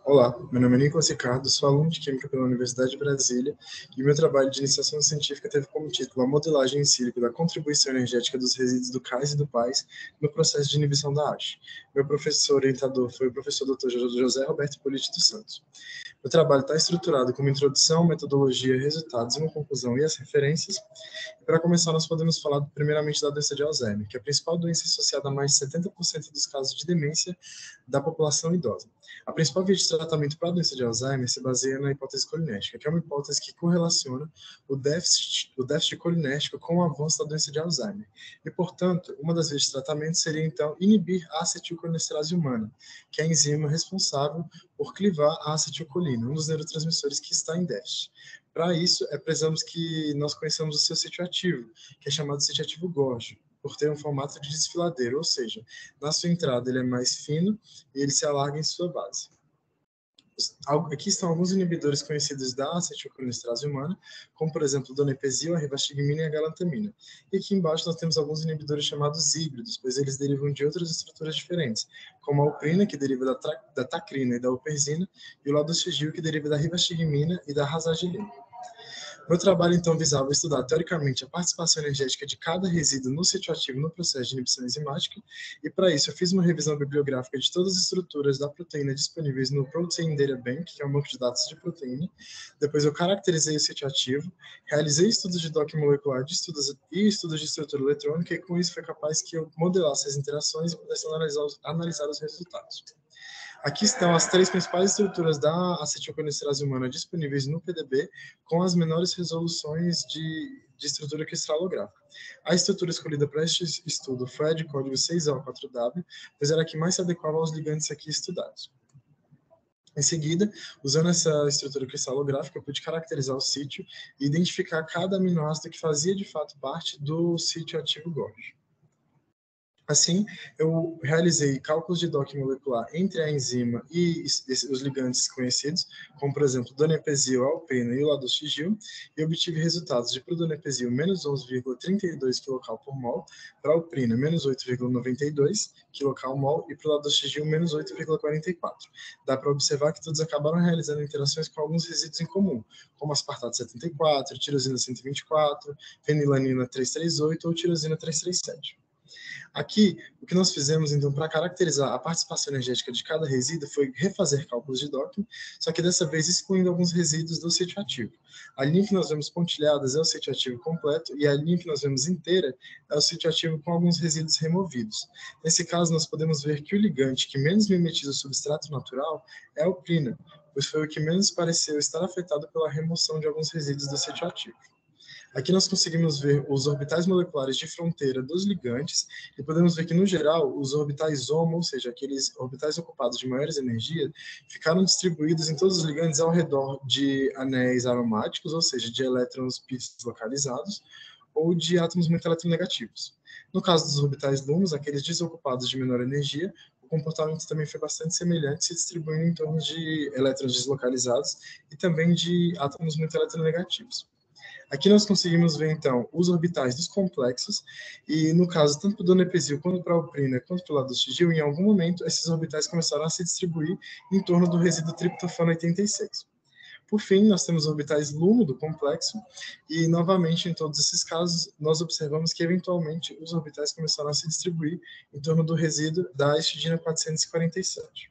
Olá, meu nome é Nicolas Ricardo, sou aluno de Química pela Universidade de Brasília e meu trabalho de iniciação científica teve como título a modelagem em sílico da contribuição energética dos resíduos do CAIS e do PAIS no processo de inibição da ASH. Meu professor orientador foi o professor Dr. José Roberto Politi dos Santos. O trabalho está estruturado como introdução, metodologia, resultados, uma conclusão e as referências. E para começar, nós podemos falar primeiramente da doença de Alzheimer, que é a principal doença associada a mais de 70% dos casos de demência da população idosa. A principal via de tratamento para a doença de Alzheimer se baseia na hipótese colinética, que é uma hipótese que correlaciona o déficit colinérgico com o avanço da doença de Alzheimer. E, portanto, uma das vias de tratamento seria, então, inibir a acetilcolinesterase humana, que é a enzima responsável por clivar a acetilcolina, um dos neurotransmissores que está em déficit. Para isso, precisamos que nós conheçamos o seu sítio ativo, que é chamado sítio ativo Golgi, por ter um formato de desfiladeiro, ou seja, na sua entrada ele é mais fino e ele se alarga em sua base. Aqui estão alguns inibidores conhecidos da acetilcolinesterase humana, como, por exemplo, o donepezil, a rivastigmina e a galantamina. E aqui embaixo nós temos alguns inibidores chamados híbridos, pois eles derivam de outras estruturas diferentes, como a uprina, que deriva da tacrina e da uperzina, e o ladostigil, que deriva da rivastigmina e da rasagiline. Meu trabalho, então, visava estudar, teoricamente, a participação energética de cada resíduo no sítio ativo no processo de inibição enzimática, e para isso eu fiz uma revisão bibliográfica de todas as estruturas da proteína disponíveis no Protein Data Bank, que é um banco de dados de proteína. Depois eu caracterizei o sítio ativo, realizei estudos de docking molecular de estudos de estrutura eletrônica, e com isso foi capaz que eu modelasse as interações e pudesse analisar os resultados. Aqui estão as três principais estruturas da acetilcolinesterase humana disponíveis no PDB, com as menores resoluções de estrutura cristalográfica. A estrutura escolhida para este estudo foi a de código 6L4W, pois era a que mais se adequava aos ligantes aqui estudados. Em seguida, usando essa estrutura cristalográfica, eu pude caracterizar o sítio e identificar cada aminoácido que fazia de fato parte do sítio ativo Golgi. Assim, eu realizei cálculos de docking molecular entre a enzima e os ligantes conhecidos, como, por exemplo, donepezil, alpena e o ladostigil, e obtive resultados de para o donepezil menos 11,32 kcal por mol, para a alprina menos 8,92 kcal mol e para o ladostigil menos 8,44. Dá para observar que todos acabaram realizando interações com alguns resíduos em comum, como aspartato 74, tirosina 124, fenilanina 338 ou tirosina 337. Aqui, o que nós fizemos, então, para caracterizar a participação energética de cada resíduo foi refazer cálculos de docking, só que dessa vez excluindo alguns resíduos do sítio ativo. A linha que nós vemos pontilhadas é o sítio ativo completo e a linha que nós vemos inteira é o sítio ativo com alguns resíduos removidos. Nesse caso, nós podemos ver que o ligante que menos mimetiza o substrato natural é a uprina, pois foi o que menos pareceu estar afetado pela remoção de alguns resíduos do sítio ativo. Aqui nós conseguimos ver os orbitais moleculares de fronteira dos ligantes e podemos ver que, no geral, os orbitais HOMO, ou seja, aqueles orbitais ocupados de maiores energias, ficaram distribuídos em todos os ligantes ao redor de anéis aromáticos, ou seja, de elétrons pi localizados, ou de átomos muito eletronegativos. No caso dos orbitais LUMOS, aqueles desocupados de menor energia, o comportamento também foi bastante semelhante, se distribuindo em torno de elétrons deslocalizados e também de átomos muito eletronegativos. Aqui nós conseguimos ver, então, os orbitais dos complexos, e no caso, tanto para o donepezil quanto para a uprina, quanto para o ladostigil, em algum momento, esses orbitais começaram a se distribuir em torno do resíduo triptofano 86. Por fim, nós temos orbitais LUMO do complexo, e, novamente, em todos esses casos, nós observamos que, eventualmente, os orbitais começaram a se distribuir em torno do resíduo da histidina 447.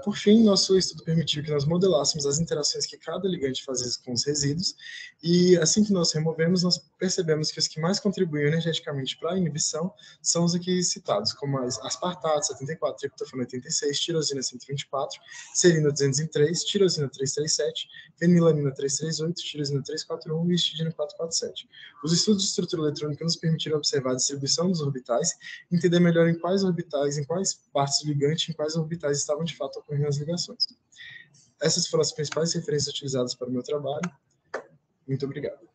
Por fim, nosso estudo permitiu que nós modelássemos as interações que cada ligante fazia com os resíduos, e assim que nós removemos, nós percebemos que os que mais contribuem energeticamente para a inibição são os aqui citados, como aspartato 74, triptofano 86, tirosina 124, serina 203, tirosina 337, fenilanina 338, tirosina 341 e histidina 447. Os estudos de estrutura eletrônica nos permitiram observar a distribuição dos orbitais, entender melhor em quais orbitais, em quais partes do ligante, em quais orbitais estavam de fato ocorrendo as ligações. Essas foram as principais referências utilizadas para o meu trabalho. Muito obrigado.